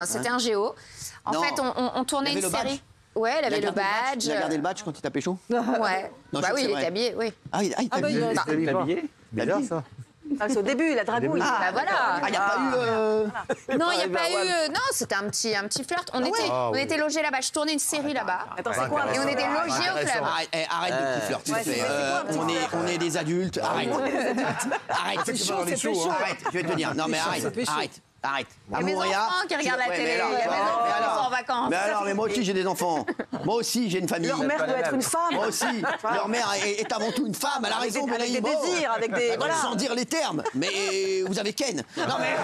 C'était un géo. En fait, on tournait une série. Ouais, elle avait le badge. Il a gardé le badge quand il t'a pécho? Ouais. Non, bah oui, il était habillé, oui. Ah, il t'a habillé? Bizarre, ça. Ah, c'est au début, la dragouille. Ah, bah voilà. Ah, il n'y a pas eu... Non, il n'y a pas eu... Non, c'était un petit flirt. On était logés là-bas. Je tournais une série là-bas. Attends, c'est quoi? Et on était logés au club. Arrête de flirts, tu sais. On est des adultes. Arrête. Arrête. C'est chaud, c'est chaud. Arrête, je vais te dire. Non, mais arrête. Il y a mes enfants qui regardent la télé. Il y a mes enfants qui sont en vacances. Mais alors, mais moi aussi j'ai des enfants. Moi aussi j'ai une famille. Leur mère doit être une femme. Moi aussi. Leur mère est avant tout une femme. Elle a raison. Avec des désirs, avec des... Voilà. Sans dire les termes. Mais vous avez Ken. Non mais...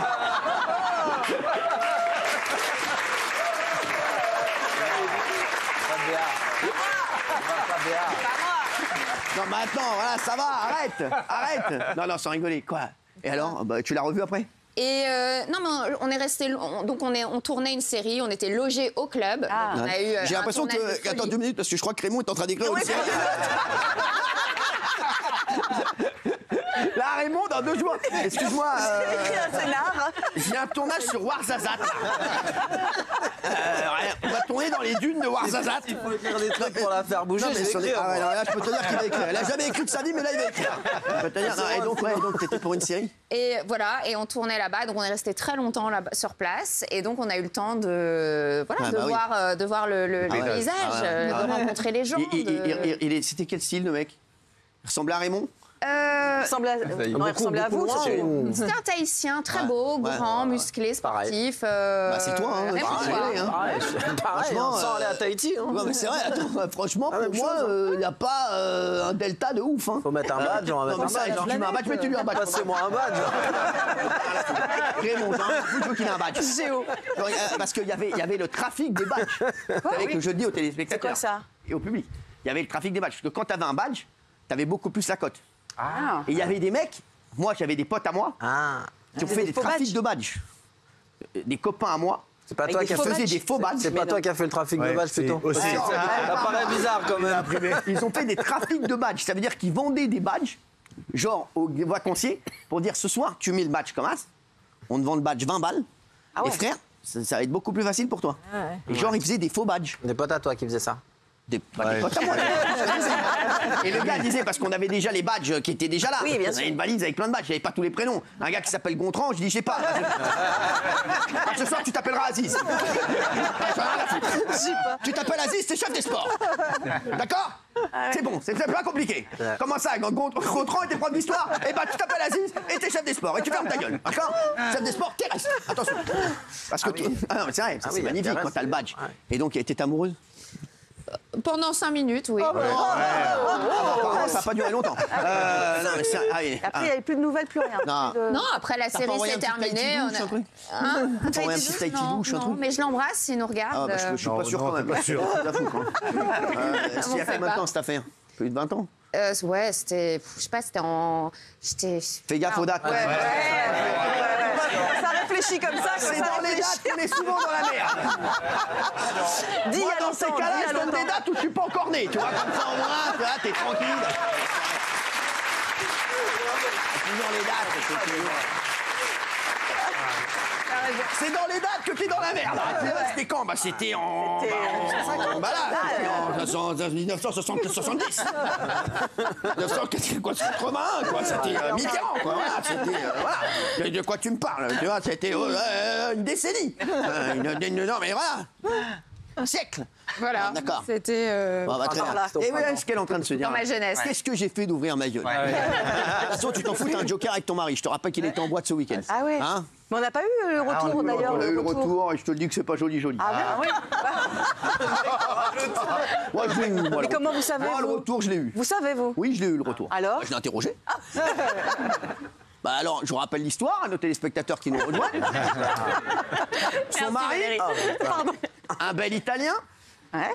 Non, maintenant, voilà, ça va, arrête. Non, sans rigoler, quoi. Et alors, bah, tu l'as revu après? Et non, mais on est resté. Donc on tournait une série, on était logés au club. Ah. On a eu. J'ai l'impression que. Attends 2 minutes, parce que je crois que Raymond est en train d'écrire une série. Là, Raymond, dans 2 jours. Excuse-moi. Écrit un scénar. J'ai un tournage sur Ouarzazate. On va tourner dans les dunes de Ouarzazate. Il faut écrire des trucs pour la faire bouger. Non, mais là, je peux te dire qu'il va écrire. Elle a jamais écrit de sa vie, mais là, il va écrire. Je peux te dire. Non, et donc, t'étais pour une série? Et voilà, et on tournait là-bas, donc on est resté très longtemps là sur place, et donc on a eu le temps de voir le paysage, de rencontrer les gens. C'était quel style, le mec? Il ressemblait à Raymond? Il ressemblait à vous. C'était un Tahitien, très beau, grand, musclé, sportif. C'est toi, hein? Pareil, sans aller à Tahiti. Ouais, mais c'est vrai, attends, franchement, pour moi, il n'y a pas un delta de ouf. Hein. Faut mettre un badge, on va mettre un badge. Tu mets un badge, mets-lui un badge. Passez-moi un badge. Raymond, il faut qu'il ait un badge. Parce qu'il y avait le trafic des badges. Avec que je dis aux téléspectateurs. C'est quoi ça? Et au public. Il y avait le trafic des badges. Parce que quand tu avais un badge, tu avais beaucoup plus la cote. Ah. Et il y avait des mecs, moi j'avais des potes à moi, qui ont fait des trafics de badges. Des copains à moi. C'est pas toi qui as fait des faux badges. C'est pas toi qui as fait le trafic de badges plutôt. Ça paraît bizarre quand même. Ils ont fait des trafics de badges. Ça veut dire qu'ils vendaient des badges, genre aux vacanciers, pour dire ce soir tu mets le badge comme as, on te vend le badge 20 balles. Et frère, ça va être beaucoup plus facile pour toi. Et genre ils faisaient des faux badges. Des potes à toi qui faisaient ça. Des potes à moi. Et le gars disait, parce qu'on avait déjà les badges qui étaient déjà là. Oui, bien sûr. On avait une valise avec plein de badges, j'avais pas tous les prénoms. Un gars qui s'appelle Gontran, je dis, je sais pas. Ce soir, tu t'appelleras Aziz. Tu t'appelles Aziz, t'es chef des sports. D'accord? C'est bon, c'est pas compliqué. Comment ça, Gontran était prof d'histoire? Eh ben, tu t'appelles Aziz et t'es chef des sports. Et tu fermes ta gueule. D'accord? Chef des sports terrestre. Attention. Parce que non, mais c'est vrai, c'est magnifique quand t'as le badge. Et donc, t'es amoureuse? Pendant 5 minutes, oui. Ça n'a pas duré longtemps. Après, il n'y avait plus de nouvelles, plus rien. Non, après la série s'est terminée. Un petit Tahiti douche, un truc. Mais je l'embrasse s'il nous regarde. Je suis pas sûr quand même. Pas sûr. Il y a combien de temps cette affaire? Plus de 20 ans? Ouais, c'était. Je sais pas, c'était en. Fais gaffe aux dates. Ça réfléchit comme ça. C'est dans les dates qu'on est souvent dans la merde. Moi, dans ces cas-là, je donne des dates où je suis pas encore né. Tu vois, comme ça, au moins, tu vois, t'es tranquille. Toujours les dates, c'est dans les dates que t'es dans la merde. C'était quand? Bah, c'était en. Bah là, en 1970. 1981, quoi. C'était Mitterrand, quoi. Voilà, c'était. Voilà. De quoi tu me parles? Tu vois, c'était une décennie. Non, mais voilà. Un siècle. Voilà. D'accord. C'était. Bon, bah, très bien. Et voilà ce qu'elle est en train de se dire. Dans ma jeunesse. Qu'est-ce que j'ai fait d'ouvrir ma gueule? De toute façon, tu t'en fous, t'as un joker avec ton mari. Je te rappelle qu'il était en boîte ce week-end. Ah ouais. Hein? Mais on n'a pas eu le retour d'ailleurs. On a eu le retour et je te le dis que c'est pas joli. Ah oui. Moi, je l'ai eu. Mais comment vous savez? Moi, le retour, je l'ai eu. Vous savez, vous? Oui, je l'ai eu, le retour. Alors? Je l'ai interrogé. Bah alors, je vous rappelle l'histoire à nos téléspectateurs qui nous rejoignent. Son mari, un bel Italien. Ouais.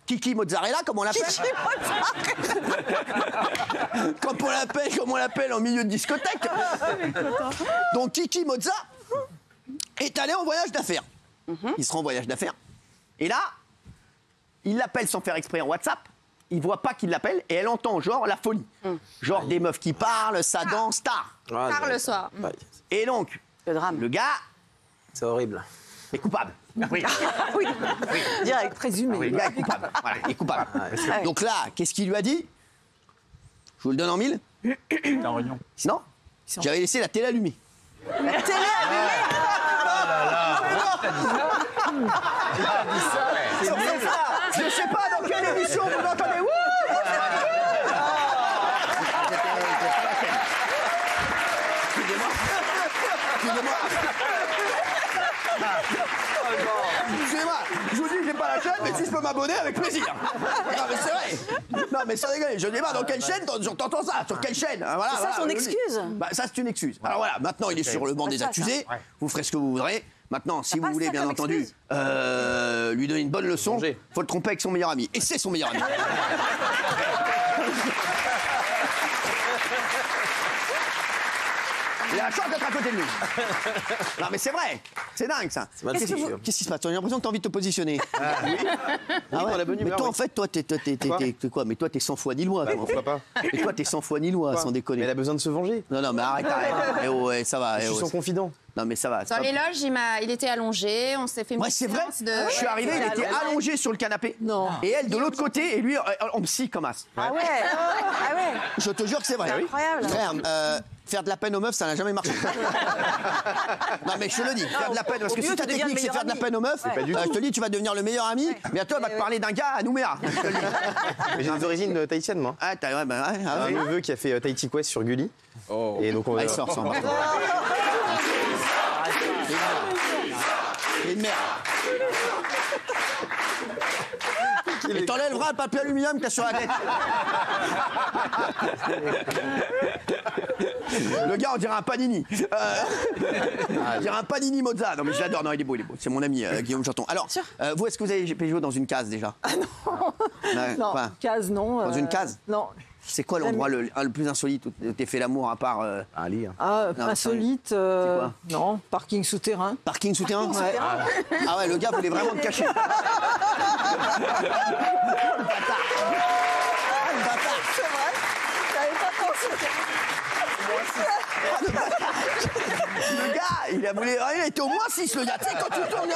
Kiki Mozzarella, comme on l'appelle. Comme on l'appelle en milieu de discothèque. Donc Kiki Mozza est allé en voyage d'affaires. Il sera en voyage d'affaires. Et là, il l'appelle sans faire exprès en WhatsApp. Il voit pas qu'il l'appelle et elle entend genre la folie. Genre des meufs qui parlent, ça danse, tard. Tard le soir. Et donc, Le drame. le gars, C'est horrible. est coupable. Oui. Oui, direct, présumé. Oui, le gars est coupable. Voilà, il est coupable. Donc là, qu'est-ce qu'il lui a dit? Je vous le donne en mille. En réunion. Non, j'avais laissé la télé allumée. La télé allumée. Je sais pas dans quelle émission vous entendez. Excusez-moi, je vous dis que j'ai pas la chaîne, mais si je peux m'abonner, avec plaisir. Non, mais c'est vrai. Non, mais sans rigoler, je dis pas dans quelle chaîne t'entends ça. Sur quelle chaîne? Voilà, C'est ça son excuse. Bah, ça, c'est une excuse. Alors voilà, maintenant, il est sur le banc des accusés. Vous ferez ce que vous voudrez. Maintenant, si vous voulez, bien entendu, lui donner une bonne leçon, faut le tromper avec son meilleur ami. Et c'est son meilleur ami. Il a la chance d'être à côté de lui. Non, mais c'est vrai. C'est dingue, ça. Qu'est-ce qui se passe? J'ai l'impression que t'as envie de te positionner. Oui. Ah ouais. Mais toi, en fait, toi, t'es quoi? Mais toi, t'es 100 fois Nillois. Pourquoi pas? Mais toi, t'es 100 fois Nillois, sans déconner. Mais elle a besoin de se venger. Non, mais arrête. Eh oh, ça va. Je suis son confident. Non, mais ça va. Dans les loges, il était allongé, on s'est fait une Ouais, c'est vrai. Je suis arrivé, il était allongé sur le canapé. Non. Et elle de l'autre côté, et lui en psy comme as. Ah ouais. Ah ouais. Je te jure que c'est vrai. Incroyable. Frère, faire de la peine aux meufs, ça n'a jamais marché. Non, mais je te le dis, faire de la peine, parce que si ta technique c'est faire de la peine aux meufs, je te dis, tu vas devenir le meilleur ami, mais à toi, elle va te parler d'un gars à Nouméa. Mais j'ai des origines tahitiennes, moi. Ah, ouais, bah ouais. Un neveu qui a fait Tahiti Quest sur Gulli. Oh. Et donc on va. Il sort sans C'est une merde. Et t'enlèveras le papier aluminium que t'as sur la tête. Le gars, on dirait un panini. On dirait un panini Mozart. Non, mais je l'adore. Non, il est beau, il est beau. C'est mon ami Guillaume Janton. Alors, vous, est-ce que vous avez joué dans une case déjà? Ah non. Non, quoi? case, non. Dans une case? Non. C'est quoi l'endroit le plus insolite où t'es fait l'amour à part Un lit. Ah, Non, insolite. quoi Non, parking souterrain. parking souterrain? Ouais. Ah ouais, le gars voulait vraiment te cacher. C'est vrai. J'avais pas pensé. Le gars, il a voulu. Il était au moins 6, le gars. Tu sais, quand tu tournes.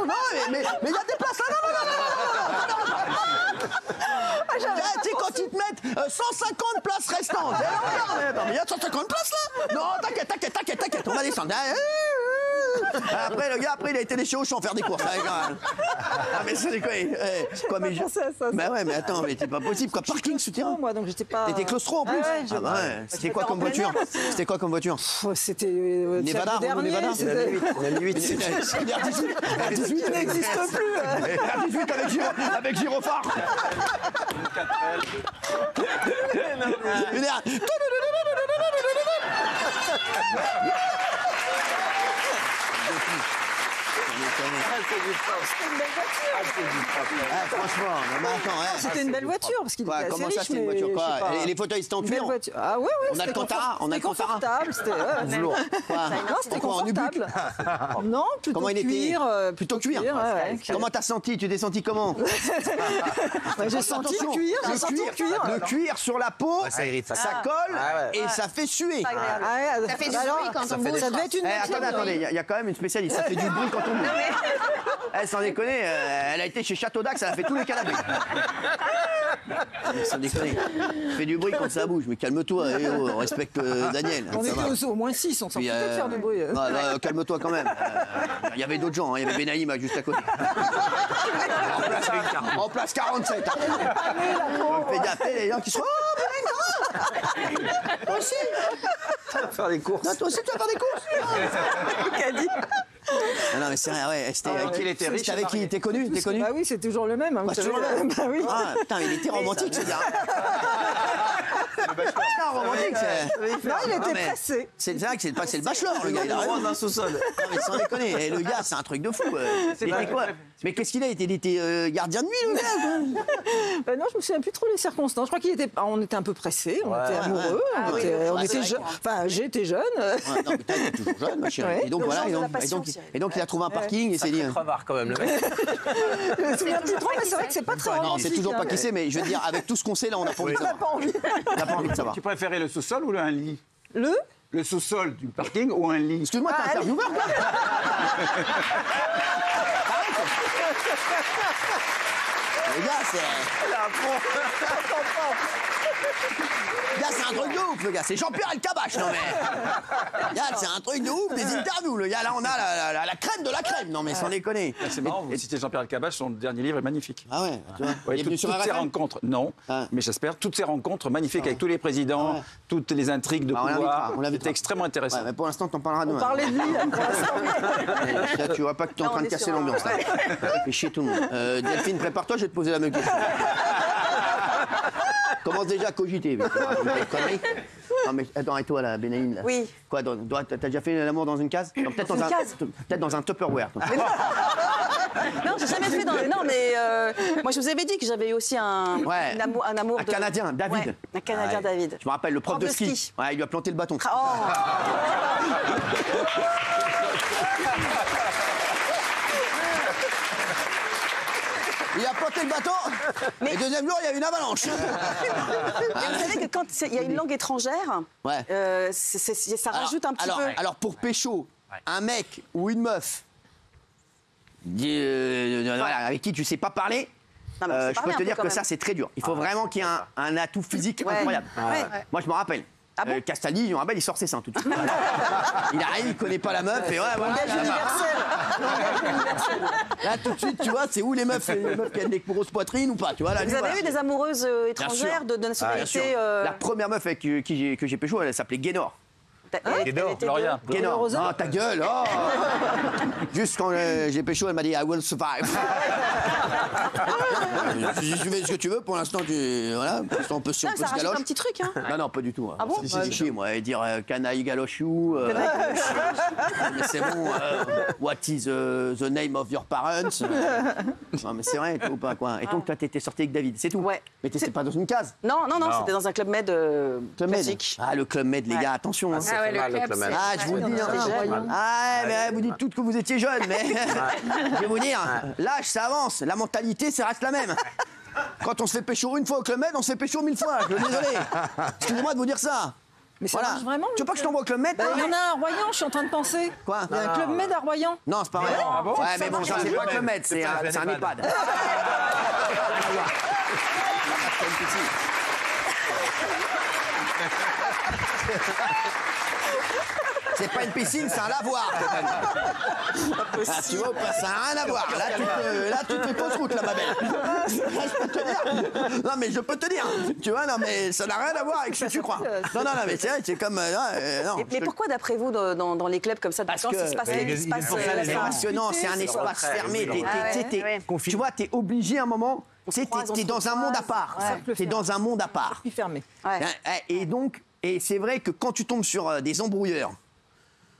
Non, mais il y a des places là. Tu sais, quand ils te mettent 150 places restantes. Non, mais il y a 150 places là. Non, t'inquiète, on va descendre. Après, le gars, il a été chez Auchan faire des courses. Ah, mais c'est quoi? Bah ouais, mais attends, mais c'est pas possible, quoi. Parking souterrain. Moi, donc j'étais pas. T'étais claustro en plus? Ah ouais. C'était quoi comme voiture? C'était. Nevada, Renault Nevada. Une 8. Il n'existe plus. R18 avec gyrophare. Une R. Franchement, mais attends, C'était une belle voiture parce qu'il était assez comment ça, riche, c'était une mais voiture quoi? je sais pas. Et les fauteuils étaient en Une belle cuir? voiture. Ah ouais, On a le Cantara, C'était confortable, c'était Lourd. non, c'était Quoi, en confortable. Non, plutôt Comment il était? cuir. Plutôt cuir. Ouais. Comment t'as senti? Tu t'es senti comment? J'ai senti le cuir. J'ai senti le cuir. Le cuir sur la peau, Ça irrite. ça colle et ça fait suer. Ça fait du bruit quand on bouge. Ça devait être une Attendez, il y a quand même une spécialiste. Ça fait du bruit quand on bouge. Sans déconner, elle a été chez Château d'Axe, elle a fait tous les canapés. Sans déconner. Ça fait du bruit quand ça bouge, mais calme-toi, on respecte Daniel. On était au moins 6, on s'en foutait de faire du bruit. Calme-toi quand même. Il y avait d'autres gens, il y avait Benaïm juste à côté. En place 47. Fais gaffe, les gens qui sont. Oh, Benaïm, toi aussi. Faire des courses. Non, toi aussi, tu vas faire des courses. Qu'a dit? Non, mais c'est rien, ouais. C'était avec qui il était riche? Avec qui il était connu? Bah oui, c'est toujours le même. C'est toujours le même. Bah oui. Ah, putain, il était romantique, ce gars. C'est romantique, Non, il était pressé. C'est vrai que c'est le bachelor, le gars. Il a Dans un sous-sol. Non, mais sans déconner. Et le gars, c'est un truc de fou. Il était quoi? Mais qu'est-ce qu'il a? Il était gardien de nuit, le gars. Non, je me souviens plus trop les circonstances. Je crois on était un peu pressés, on était amoureux, on était jeunes. Enfin, j'étais jeune. Non, mais t'es toujours jeune, ma chérie. Et donc voilà, et donc il a trouvé un parking et s'est dit. Crevard quand même, le mec. Je me souviens plus trop, mais c'est vrai que c'est pas très romantique. Non, c'est toujours pas qui c'est, mais je veux dire, avec tout ce qu'on sait là, on n'a pas envie de savoir. On n'a pas envie. On n'a pas envie de savoir. Tu préférais le sous-sol ou un lit? Le le sous-sol du parking ou un lit? Excuse-moi, t'es intervieweur, quoi. Les gars, c'est... Là, c'est un truc de ouf, le gars. C'est Jean-Pierre Elkabbach, non mais... Là, c'est un truc de ouf, des interviews, le gars. Là, on a la crème de la crème. Non mais sans déconner. C'est marrant, vous citez Jean-Pierre Elkabbach, son dernier livre est magnifique. Ah ouais, tu vois. Ouais, toutes ces rencontres, non, mais j'espère, toutes ces rencontres magnifiques avec tous les présidents, toutes les intrigues de pouvoir, c'était extrêmement intéressant. Ouais, mais pour l'instant, t'en parleras demain. On parlait de lui, là, pour l'instant. Là, tu vois pas que tu es en train de casser l'ambiance, là. Fais chier tout le monde. Delphine, prépare-toi, je vais te poser la même question. Commence déjà à cogiter. Non mais attends, et toi là, Benaïm là? Oui. Quoi, t'as déjà fait l'amour dans une case? Peut-être dans un Tupperware. Toi. Non, j'ai jamais fait dans... Non, mais moi, je vous avais dit que j'avais eu aussi un amour un Canadien, David. Ouais, un Canadien, David. Je me rappelle, le prof de ski. Ouais, il lui a planté le bâton. Oh. Il a planté le bâton, et deuxième jour, il y a eu une avalanche. Et vous savez que quand il y a une langue étrangère, ça rajoute un petit peu... Alors, pour pécho, un mec ou une meuf avec qui tu sais pas parler, je peux te dire que ça, c'est très dur. Il faut vraiment qu'il y ait un atout physique incroyable. Moi, je me rappelle. Castaldi, je me rappelle, il sort ses seins tout de suite. Il arrive, il connaît pas la meuf, et voilà. Là, tout de suite, tu vois, c'est où les meufs qui ont des grosses poitrines ou pas, tu vois. Là, vous avez eu des amoureuses étrangères de nationalité La première meuf avec que j'ai pécho, elle s'appelait Guénor. Guénor, Gloria. Guénor. Oh, ta gueule, oh. Juste quand j'ai pécho, elle m'a dit I will survive. Si tu fais ce que tu veux, pour l'instant, voilà, on peut se ça rajoute un petit truc, hein. Non, pas du tout. Ah bon? C'est chier, moi, et dire canaille galochou. C'est bon, what is the name of your parents? Non, mais c'est vrai, ou pas, quoi. Et donc, toi, t'étais sorti avec David, c'est tout? Ouais. Mais t'étais pas dans une case? Non, c'était dans un Club Med classique. Ah, le Club Med, les gars, attention. Hein. Ah ouais, le club, je vous le dis. Mais vous dites toutes que vous étiez jeune, mais je vais vous dire, l'âge, ça avance, la mentalité, ça reste la même. Quand on se fait pécho une fois au Club Med, on se fait pécho 1000 fois. Je suis désolé. Excusez-moi de vous dire ça. Mais ça marche vraiment. Tu veux pas que je t'envoie au Club Med? Il y en a un à Royan, je suis en train de penser. Quoi? Il y a un Club Med à Royan. Non, c'est pas vrai. Ouais, mais bon, ça, c'est pas un Club Med, c'est un EHPAD. C'est pas une piscine, c'est un lavoir. Tu vois, ça n'a rien à voir. Là, tu te fais fausse route, là, ma belle. Je peux te dire. Non, mais je peux te dire. Tu vois, non, mais ça n'a rien à voir avec ce que tu crois. Non, mais c'est vrai, c'est comme. Non, mais pourquoi, d'après vous, dans les clubs comme ça, parce que c'est passionnant, c'est un espace fermé. Tu vois, t'es obligé à un moment. T'es dans un monde à part. T'es dans un monde à part. Fermé. Et donc, c'est vrai que quand tu tombes sur des embrouilleurs.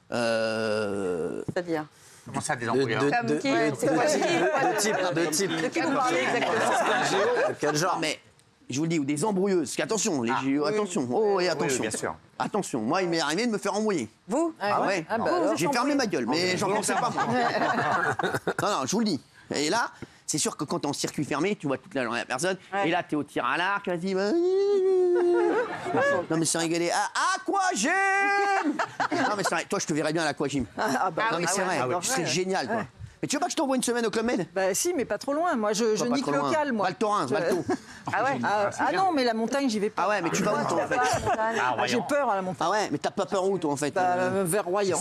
C'est-à-dire comment ça, des embrouilleurs? De type. De qui vous parlez exactement? Quel genre? Mais je vous le dis, ou des embrouilleuses. Attention, les géos, attention. Oh, et attention. Oui, bien sûr. Attention, moi, il m'est arrivé de me faire embrouiller. Vous? Ah ouais. J'ai fermé ma gueule, mais j'en pensais pas. Non, je vous le dis. Et là. C'est sûr que quand t'es en circuit fermé, tu vois toute la personne, et là t'es au tir à l'arc, vas-y. Non mais c'est rigolé. Aquagym. Non mais c'est vrai, toi je te verrais bien à l'Aquagym. Non mais c'est vrai, tu serais génial quoi. Mais tu veux pas que je t'envoie une semaine au Club Med? Bah si, mais pas trop loin. Moi, je nique local, moi. Val Thorens, Valto. Ah ouais? Ah non, mais la montagne, j'y vais pas. Ah ouais, mais tu vas où toi en fait? J'ai peur à la montagne. Ah ouais, mais t'as pas peur où toi en fait? Vers Royan.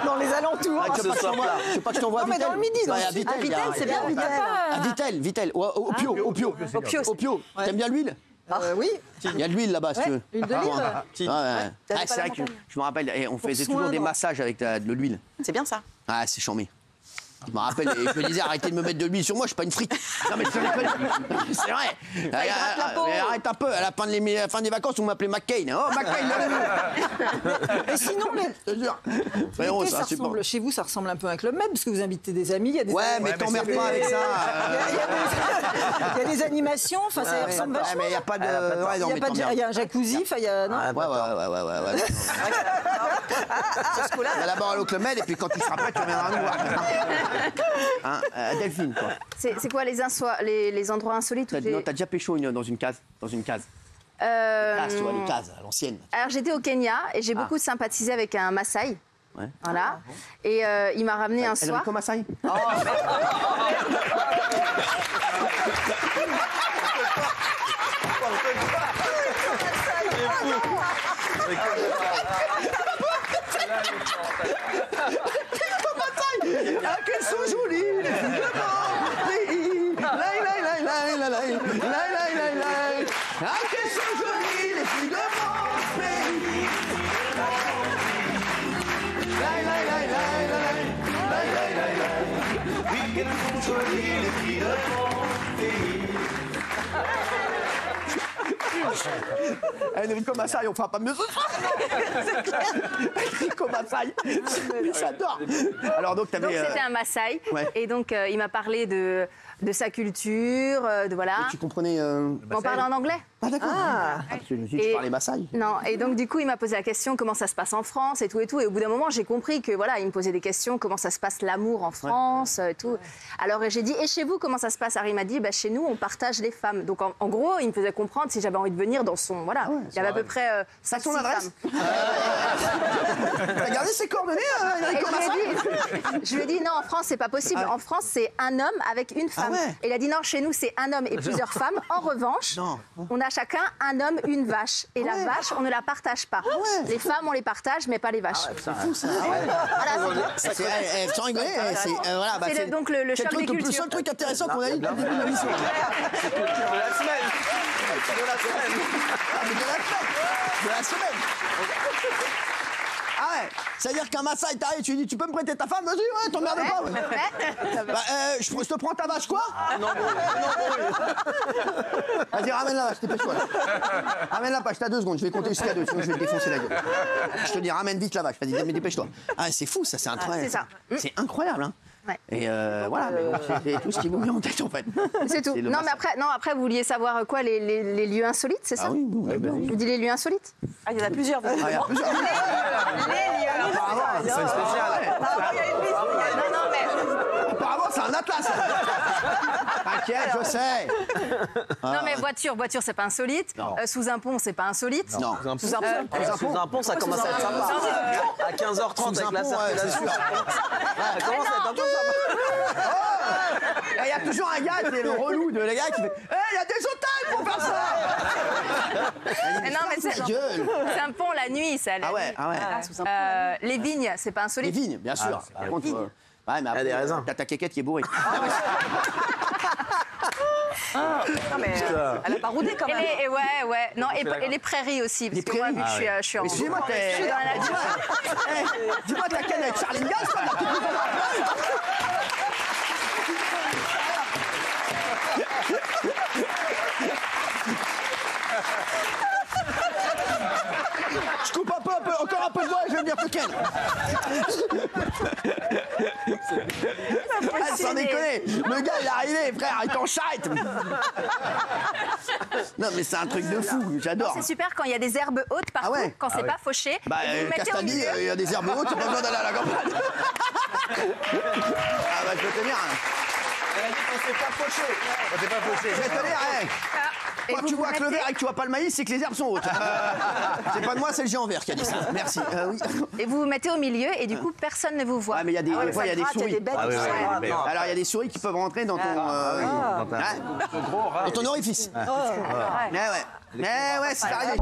Dans les alentours. Tu veux pas que je t'envoie à Vitel? Non mais dans le Midi. À Vitel, c'est bien Vitel. À Vitel. Au Pio. T'aimes bien l'huile? Oui. Il y a de l'huile là-bas, si tu veux. L'huile d'olive. C'est vrai que je me rappelle, on faisait toujours des massages avec de l'huile. C'est bien ça. Ah, c'est charmé. Je me rappelle, et je me disais, arrêtez de me mettre de l'huile sur moi, je suis pas une frite. Non, mais c'est vrai. Arrête un peu, à la fin des vacances, on m'appelait McCain. Oh, McCain, Et sinon, chez vous, ça ressemble un peu à un Club Med, parce que vous invitez des amis, il y a des... Ouais, mais t'emmerdes pas avec ça. Il y a des animations, enfin, ça ressemble vachement. Mais il n'y a pas de... Il y a un jacuzzi, enfin, il y a... Ouais. On va d'abord aller au Club Med, et puis quand tu seras prêt, tu reviendras nous voir. Delphine, quoi. C'est quoi les endroits insolites? Non, t'as déjà pécho dans une case? cases, tu vois, les cases, à l'ancienne. Alors j'étais au Kenya et j'ai beaucoup sympathisé avec un Maasai. Ouais. Voilà. Et il m'a ramené un soir. Enrico Maasai. Ah, qu'elles sont jolies, les filles de mon pays. Ah, qu'elles sont jolies, les filles de mon pays. Oui, qu'elles sont jolies, les filles de mon pays. Enrico Maasai, on fera pas mieux ce soir. C'est clair. Enrico Maasai, j'adore. Alors donc c'était un Maasai, ouais. et donc il m'a parlé de sa culture, de voilà. Et tu comprenais On parlait en anglais. Ah d'accord. Parce que je me suis dit, tu parlais Maasai. Non, et donc du coup il m'a posé la question comment ça se passe en France et tout, et au bout d'un moment j'ai compris que voilà, il me posait des questions, comment ça se passe l'amour en France, et tout. Alors j'ai dit, et chez vous comment ça se passe? Alors il m'a dit, bah, chez nous on partage les femmes. Donc en gros il me faisait comprendre si j'avais envie de venir dans son, voilà, il y avait à peu près 5 son adresse. T'as gardé ses coordonnées, Enrico Maasai? Je lui ai dit non, en France c'est pas possible. En France c'est un homme avec une femme. Et il a dit non, chez nous c'est un homme et plusieurs femmes. En revanche, on a chacun un homme, une vache. Et la vache, on ne la partage pas. Les femmes, on les partage, mais pas les vaches. C'est fou ça. Sans rigoler, c'est donc le choc des cultures. Le seul truc intéressant qu'on a eu depuis le début de l'émission. De la semaine. De la semaine. Ah ouais, c'est-à-dire qu'un Maasai t'arrive, tu lui dis tu peux me prêter ta femme? Vas-y, ouais, t'emmerdes pas. Ouais. Je te prends ta vache quoi? Non. Vas-y, ramène la vache, dépêche-toi. Ramène la vache, t'as 2 secondes, je vais compter jusqu'à 2, sinon je vais te défoncer la gueule. Je te dis, ramène vite la vache, vas-y, mais dépêche-toi. Ah, c'est fou, ça, c'est incroyable. C'est ça. C'est incroyable, hein. Ouais. Et voilà, mais bon, c'est tout ce qui vous vient en tête en fait. C'est tout. Non, mais après, vous vouliez savoir quoi, les lieux insolites, c'est ça? Ah oui, Je vous dis les lieux insolites. Ah, il y en a plusieurs. Ah, il y a plusieurs. C'est spécial. Apparemment, c'est un atlas. T'inquiète, je sais. Non, mais voiture, c'est pas insolite. Sous un pont, c'est pas insolite. Non. Sous un pont, ça commence à être sympa. À 15h30 avec la circulation. Ça commence à être un peu sympa. Il y a toujours un gars qui est le relou de les gars qui fait il y a des hôtels pour faire ça. Non, mais c'est un pont la nuit, ça. Ah ouais. Sous un pont. Les vignes, c'est pas Les insolite. vignes, bien sûr. Par contre, ouais, mais après, des raisins. t'as ta quéquette qui est bourrée. Non, mais elle a pas roudé quand même. Non, et les prairies aussi. Parce que moi, vu que je suis en. Excusez-moi, je suis dans la nature. dis-moi, t'as quelle avec Charlie Gaz, pas de la petite Je coupe encore un peu de voix et je vais venir te ken. Sans déconner, le gars il est arrivé, frère, il est en charrette. Non mais c'est un truc de fou, j'adore. C'est super quand il y a des herbes hautes partout, quand c'est pas fauché. Bah, Castagny, il y a des herbes hautes, t'as pas besoin d'aller à la campagne. Ah bah je peux tenir. Elle a dit qu'on s'est pas fauché. On s'est pas fauché. Je vais te dire, quand tu vois que le vert et que tu vois pas le maïs, c'est que les herbes sont hautes. C'est pas de moi, c'est le géant vert qui a dit ça. Merci. Oui. Et vous vous mettez au milieu et du coup personne ne vous voit. Ouais, mais il y a des fois il y a des souris. Alors il y a des souris qui peuvent rentrer dans ton Gros rat. dans ton orifice. Mais ouais, c'est arrivé.